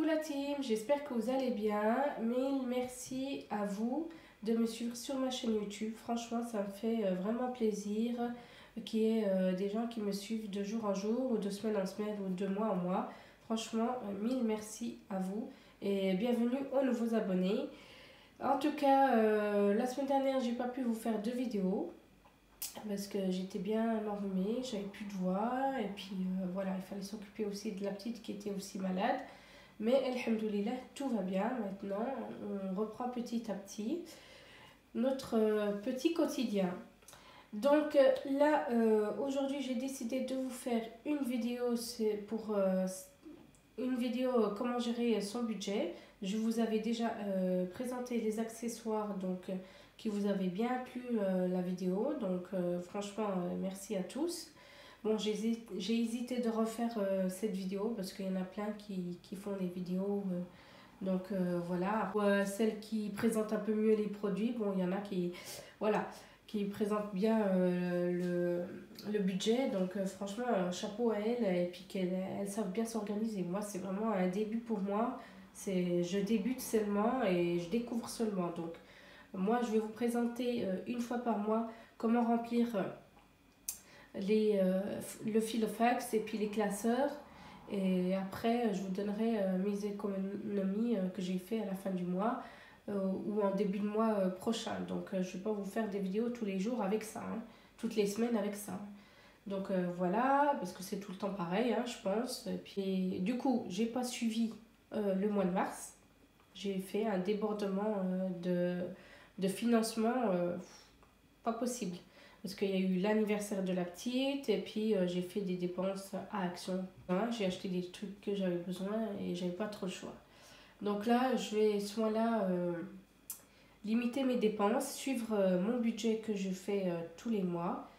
la team, j'espère que vous allez bien. Mille merci à vous de me suivre sur ma chaîne YouTube. Franchement, ça me fait vraiment plaisir qu'il y ait des gens qui me suivent de jour en jour, ou de semaine en semaine, ou de mois en mois. Franchement, mille merci à vous et bienvenue aux nouveaux abonnés. En tout cas, la semaine dernière, j'ai pas pu vous faire de vidéos parce que j'étais bien enrhumée, j'avais plus de voix et puis voilà, il fallait s'occuper aussi de la petite qui était aussi malade. Mais alhamdoulilah, tout va bien maintenant, on reprend petit à petit notre petit quotidien. Donc là, aujourd'hui, j'ai décidé de vous faire une vidéo, c'est pour une vidéo comment gérer son budget. Je vous avais déjà présenté les accessoires donc qui vous avaient bien plu la vidéo. Donc franchement, merci à tous. Bon, j'ai hésité de refaire cette vidéo parce qu'il y en a plein qui font des vidéos. Donc voilà. Celles qui présentent un peu mieux les produits, bon, il y en a qui, voilà, qui présentent bien le budget. Donc franchement, chapeau à elles et puis qu'elles savent bien s'organiser. Moi, c'est vraiment un début pour moi. Je débute seulement et je découvre seulement. Donc moi, je vais vous présenter une fois par mois comment remplir le filofax et puis les classeurs. Et après, je vous donnerai mes économies que j'ai fait à la fin du mois ou en début de mois prochain. Donc, je ne vais pas vous faire des vidéos tous les jours avec ça, hein, toutes les semaines avec ça. Donc, voilà, parce que c'est tout le temps pareil, hein, je pense. Et puis, du coup, j'ai pas suivi le mois de mars. J'ai fait un débordement de financement pas possible. Parce qu'il y a eu l'anniversaire de la petite et puis j'ai fait des dépenses à Action. J'ai acheté des trucs que j'avais besoin et j'avais pas trop le choix. Donc là, je vais soit là limiter mes dépenses, suivre mon budget que je fais tous les mois,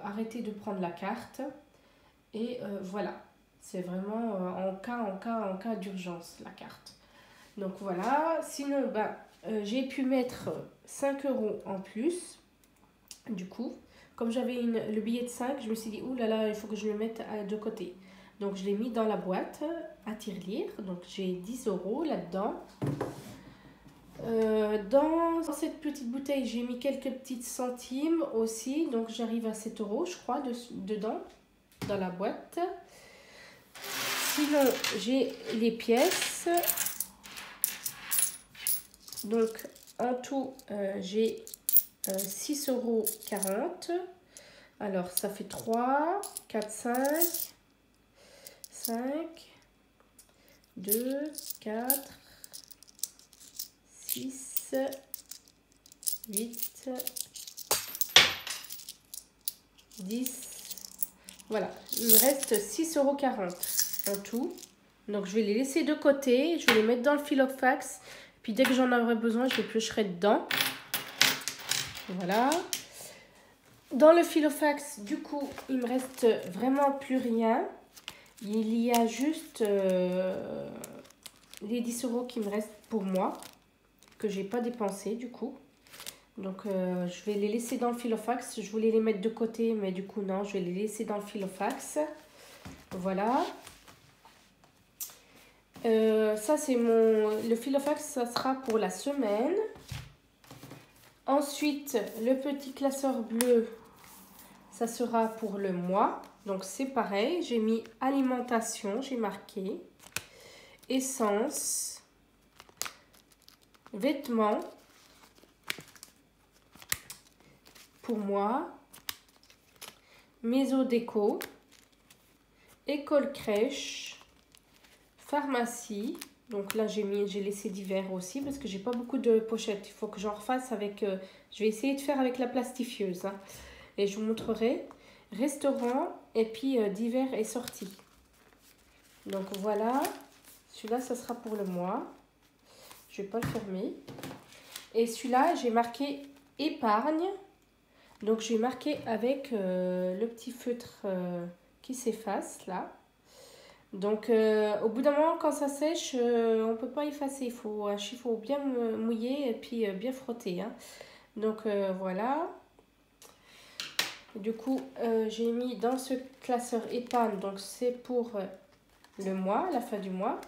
arrêter de prendre la carte et voilà. C'est vraiment en cas d'urgence la carte. Donc voilà. Sinon, bah, j'ai pu mettre 5 € en plus. Du coup, comme j'avais le billet de 5, je me suis dit, ouh là là, il faut que je le mette de côté. Donc, je l'ai mis dans la boîte à tirelire. Donc, j'ai 10 € là-dedans. Dans cette petite bouteille, j'ai mis quelques petites centimes aussi. Donc, j'arrive à 7 € je crois, dedans, dans la boîte. Sinon, j'ai les pièces. Donc, en tout, j'ai 6,40 €. Alors, ça fait 3, 4, 5, 2, 4, 6, 8, 10. Voilà, il me reste 6,40 € en tout. Donc, je vais les laisser de côté. Je vais les mettre dans le filofax. Puis, dès que j'en aurai besoin, je les piocherai dedans. Voilà. Dans le filofax, du coup, il me reste vraiment plus rien. Il y a juste les 10 € qui me restent pour moi, que j'ai pas dépensé du coup. Donc, je vais les laisser dans le filofax. Je voulais les mettre de côté, mais du coup, non, je vais les laisser dans le filofax. Voilà. Ça, c'est le filofax, ça sera pour la semaine. Ensuite, le petit classeur bleu, ça sera pour le mois. Donc, c'est pareil. J'ai mis alimentation, j'ai marqué. Essence. Vêtements. Pour moi. Maison déco. École crèche. Pharmacie. Donc là, j'ai laissé divers aussi parce que j'ai pas beaucoup de pochettes. Il faut que j'en refasse avec... je vais essayer de faire avec la plastifieuse. Hein, et je vous montrerai. Restaurant et puis divers et sorties. Donc voilà. Celui-là, ça sera pour le mois. Je vais pas le fermer. Et celui-là, j'ai marqué épargne. Donc, j'ai marqué avec le petit feutre qui s'efface là. Donc, au bout d'un moment, quand ça sèche, on ne peut pas effacer. Il faut bien mouiller et puis bien frotter. Hein. Donc, voilà. Du coup, j'ai mis dans ce classeur épargne. Donc, c'est pour le mois, la fin du mois.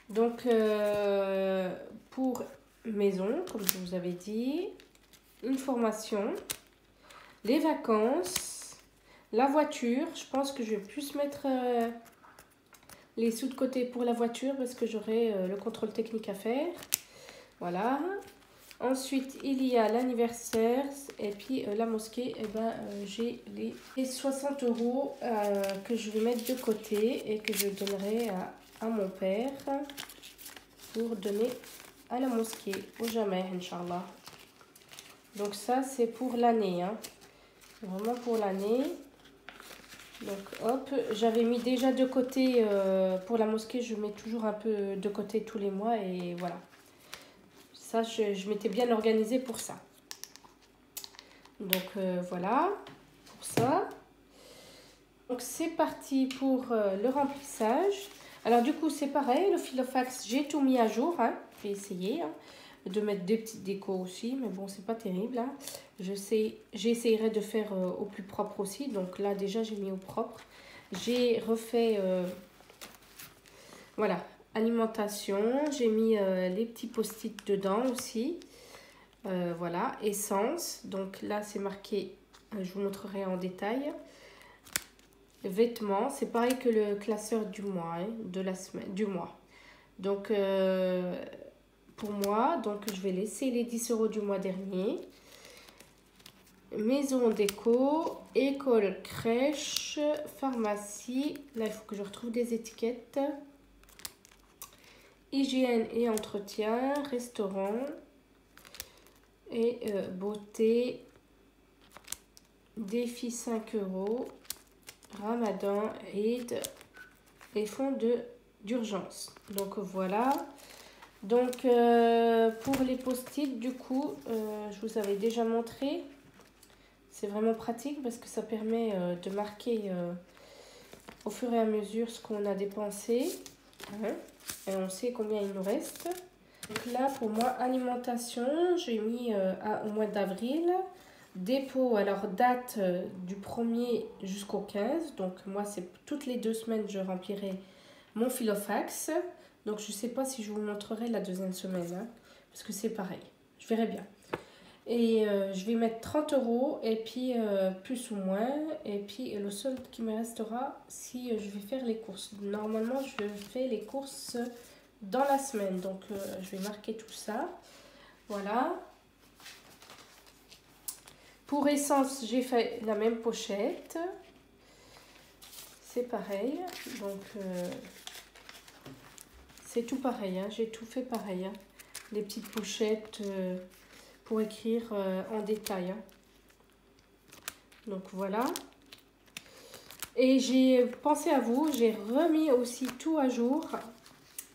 Donc, pour maison, comme je vous avais dit, une formation, les vacances, la voiture. Je pense que je vais plus mettre les sous de côté pour la voiture parce que j'aurai le contrôle technique à faire. Voilà. Ensuite, il y a l'anniversaire et puis la mosquée. Et ben, j'ai les 60 € que je vais mettre de côté et que je donnerai à mon père pour donner à la mosquée au jamais, Inch'Allah. Donc ça, c'est pour l'année, hein. Vraiment pour l'année. Donc hop, j'avais mis déjà de côté pour la mosquée, je mets toujours un peu de côté tous les mois et voilà. Ça, je m'étais bien organisée pour ça. Donc voilà, pour ça. Donc c'est parti pour le remplissage. Alors du coup, c'est pareil, le Filofax, j'ai tout mis à jour, hein. J'ai essayé de mettre des petites décos aussi, mais bon, c'est pas terrible, hein. J'essayerai de faire au plus propre aussi. Donc là, déjà, j'ai mis au propre. J'ai refait, voilà, alimentation. J'ai mis les petits post-it dedans aussi. Voilà, essence. Donc là, c'est marqué, je vous montrerai en détail. Vêtements, c'est pareil que le classeur du mois, hein, de la semaine, du mois. Donc, pour moi, donc je vais laisser les 10 € du mois dernier. Maison déco, école, crèche, pharmacie. Là, il faut que je retrouve des étiquettes. Hygiène et entretien, restaurant et beauté. Défi 5 €. Ramadan, Eid et fonds d'urgence. Donc voilà. Donc pour les post-it, du coup, je vous avais déjà montré. C'est vraiment pratique parce que ça permet de marquer au fur et à mesure ce qu'on a dépensé. Hein, et on sait combien il nous reste. Donc là, pour moi, alimentation, j'ai mis au mois d'avril. Dépôt, alors date du 1er jusqu'au 15. Donc moi, c'est toutes les 2 semaines, je remplirai mon Filofax. Donc je ne sais pas si je vous montrerai la deuxième semaine, hein, parce que c'est pareil. Je verrai bien. Et je vais mettre 30 € et puis plus ou moins. Et puis le solde qui me restera si je vais faire les courses. Normalement, je fais les courses dans la semaine. Donc je vais marquer tout ça. Voilà. Pour essence, j'ai fait la même pochette. C'est pareil. Donc, c'est tout pareil. Hein. J'ai tout fait pareil. Hein. Les petites pochettes pour écrire en détail. Hein. Donc, voilà. Et j'ai pensé à vous. J'ai remis aussi tout à jour.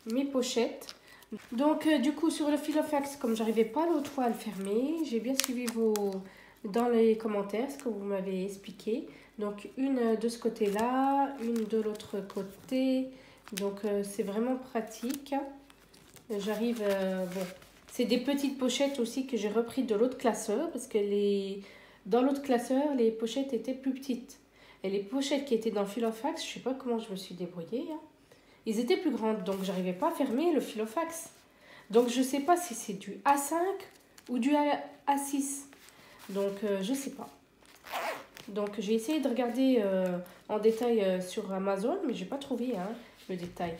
Mes pochettes. Donc, du coup, sur le Filofax, comme j'arrivais pas l'autre fois à le fermer, j'ai bien suivi dans les commentaires ce que vous m'avez expliqué. Donc une de ce côté-là, une de l'autre côté. Donc c'est vraiment pratique. J'arrive, bon, c'est des petites pochettes aussi que j'ai repris de l'autre classeur parce que dans l'autre classeur, les pochettes étaient plus petites. Et les pochettes qui étaient dans Filofax, je sais pas comment je me suis débrouillée, hein. Ils étaient plus grandes, donc j'arrivais pas à fermer le Filofax. Donc je sais pas si c'est du A5 ou du A6. Donc, je sais pas. Donc, j'ai essayé de regarder en détail sur Amazon, mais j'ai pas trouvé hein, le détail.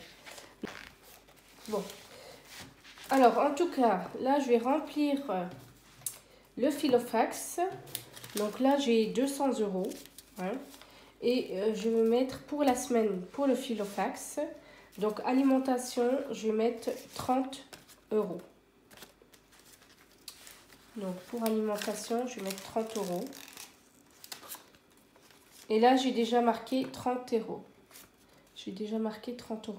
Bon. Alors, en tout cas, là, je vais remplir le Filofax. Donc là, j'ai 200 €. Hein, et je vais mettre pour la semaine, pour le Filofax. Donc, alimentation, je vais mettre 30 €. Donc, pour alimentation, je vais mettre 30 €. Et là, j'ai déjà marqué 30 €. J'ai déjà marqué 30 €.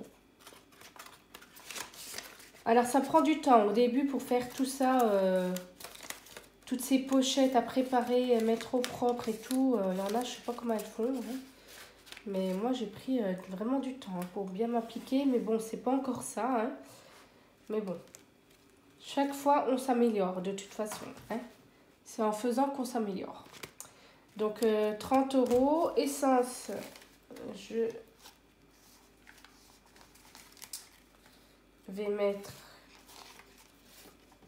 Alors, ça prend du temps au début pour faire tout ça. Toutes ces pochettes à préparer, à mettre au propre et tout. Il y en a, je sais pas comment elles font. Hein. Mais moi, j'ai pris vraiment du temps pour bien m'appliquer. Mais bon, c'est pas encore ça. Hein. Mais bon. Chaque fois, on s'améliore de toute façon. Hein. C'est en faisant qu'on s'améliore. Donc, 30 €. Essence, vais mettre,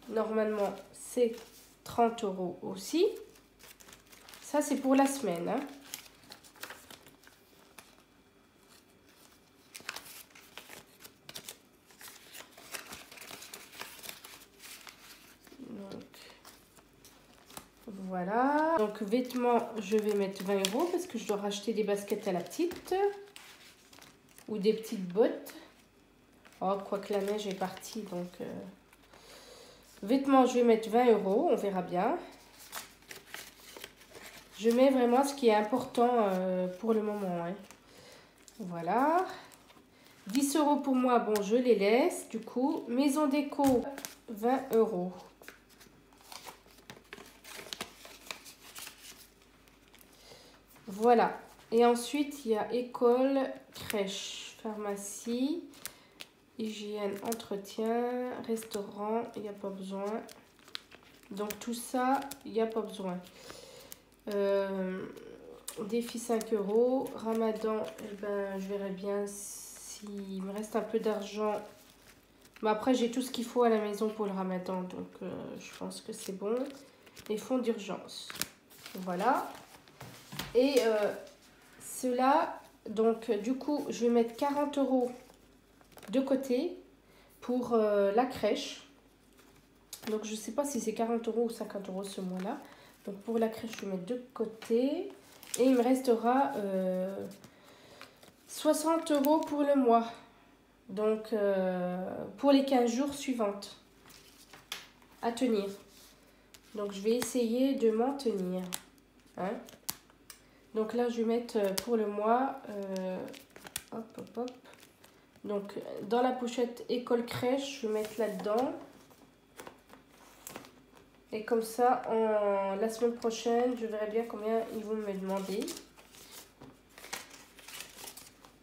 normalement, c'est 30 € aussi. Ça, c'est pour la semaine, hein. Donc, voilà. Donc, vêtements, je vais mettre 20 € parce que je dois racheter des baskets à la petite. Ou des petites bottes. Oh, quoique la neige est partie, donc... Vêtements, je vais mettre 20 €, on verra bien. Je mets vraiment ce qui est important pour le moment, hein. Voilà. 10 € pour moi, bon, je les laisse, du coup. Maison déco, 20 €. Voilà. Et ensuite, il y a école, crèche, pharmacie, hygiène, entretien, restaurant, il n'y a pas besoin. Donc tout ça, il n'y a pas besoin. Défi 5 €. Ramadan, eh ben, je verrai bien s'il me reste un peu d'argent. Mais après, j'ai tout ce qu'il faut à la maison pour le ramadan. Donc je pense que c'est bon. Les fonds d'urgence. Voilà. Et cela, donc du coup, je vais mettre 40 € de côté pour la crèche. Donc je ne sais pas si c'est 40 € ou 50 € ce mois-là. Donc pour la crèche, je vais mettre de côté. Et il me restera 60 € pour le mois. Donc pour les 15 jours suivantes à tenir. Donc je vais essayer de m'en tenir, hein. Donc là, je vais mettre pour le mois, hop, hop, hop. Donc, dans la pochette école crèche, je vais mettre là-dedans. Et comme ça, la semaine prochaine, je verrai bien combien ils vont me demander.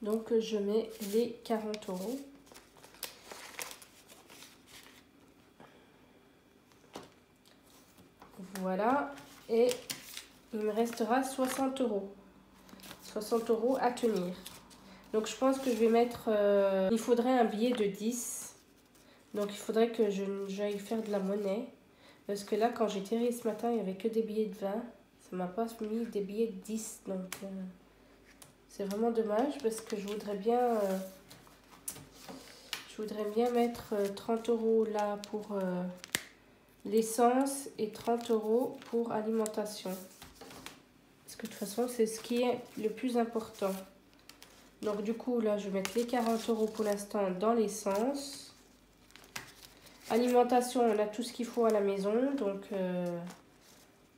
Donc, je mets les 40 €. Voilà. Et il me restera 60 €. 60 € à tenir. Donc je pense que je vais mettre... il faudrait un billet de 10. Donc il faudrait que j'aille faire de la monnaie. Parce que là, quand j'ai tiré ce matin, il n'y avait que des billets de 20. Ça m'a pas mis des billets de 10. Donc c'est vraiment dommage parce que je voudrais bien mettre 30 € là pour l'essence et 30 € pour alimentation. Parce que de toute façon, c'est ce qui est le plus important. Donc du coup, là, je vais mettre les 40 € pour l'instant dans l'essence. Alimentation, on a tout ce qu'il faut à la maison. Donc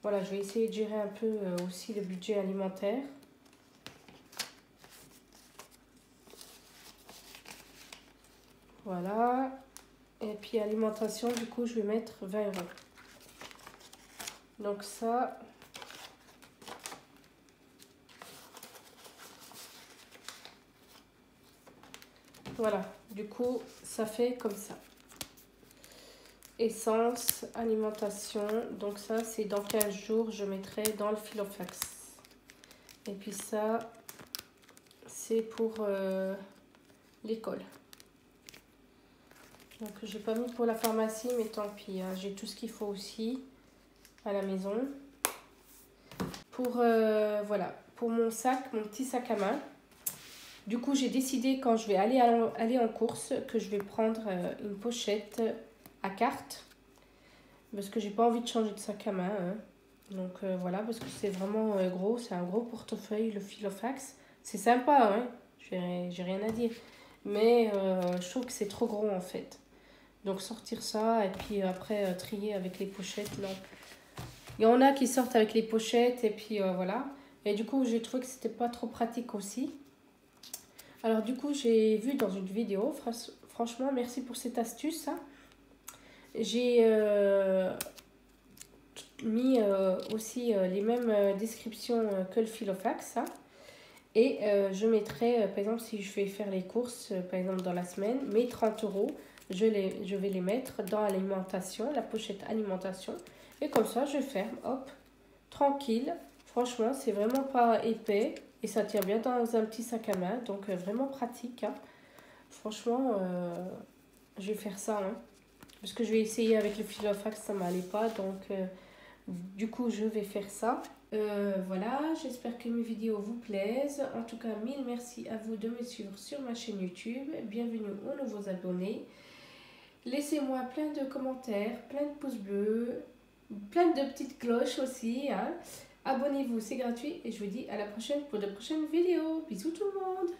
voilà, je vais essayer de gérer un peu aussi le budget alimentaire. Voilà. Et puis alimentation, du coup, je vais mettre 20 €. Donc ça... Voilà, du coup, ça fait comme ça. Essence, alimentation. Donc ça, c'est dans 15 jours, je mettrai dans le Filofax. Et puis ça, c'est pour l'école. Donc, j'ai pas mis pour la pharmacie, mais tant pis, hein, j'ai tout ce qu'il faut aussi à la maison. Pour, voilà, pour mon sac, mon petit sac à main. Du coup, j'ai décidé quand je vais aller en course que je vais prendre une pochette à carte. Parce que j'ai pas envie de changer de sac à main, hein. Donc voilà, parce que c'est vraiment gros. C'est un gros portefeuille, le Filofax. C'est sympa, hein. J'ai rien à dire. Mais je trouve que c'est trop gros en fait. Donc sortir ça et puis après trier avec les pochettes. Non. Il y en a qui sortent avec les pochettes et puis voilà. Et du coup, j'ai trouvé que c'était pas trop pratique aussi. Alors du coup, j'ai vu dans une vidéo, franchement, merci pour cette astuce, hein. J'ai mis aussi les mêmes descriptions que le Filofax, hein. Et je mettrai, par exemple, si je vais faire les courses, par exemple dans la semaine, mes 30 €, je vais les mettre dans l'alimentation, la pochette alimentation. Et comme ça, je ferme, hop, tranquille. Franchement, c'est vraiment pas épais. Et ça tient bien dans un petit sac à main. Donc, vraiment pratique, hein. Franchement, je vais faire ça. Hein. Parce que je vais essayer avec le Filofax, ça m'allait pas. Donc, du coup, je vais faire ça. Voilà, j'espère que mes vidéos vous plaisent. En tout cas, mille merci à vous de me suivre sur ma chaîne YouTube. Bienvenue aux nouveaux abonnés. Laissez-moi plein de commentaires, plein de pouces bleus, plein de petites cloches aussi. Hein. Abonnez-vous, c'est gratuit. Et je vous dis à la prochaine pour de prochaines vidéos. Bisous tout le monde!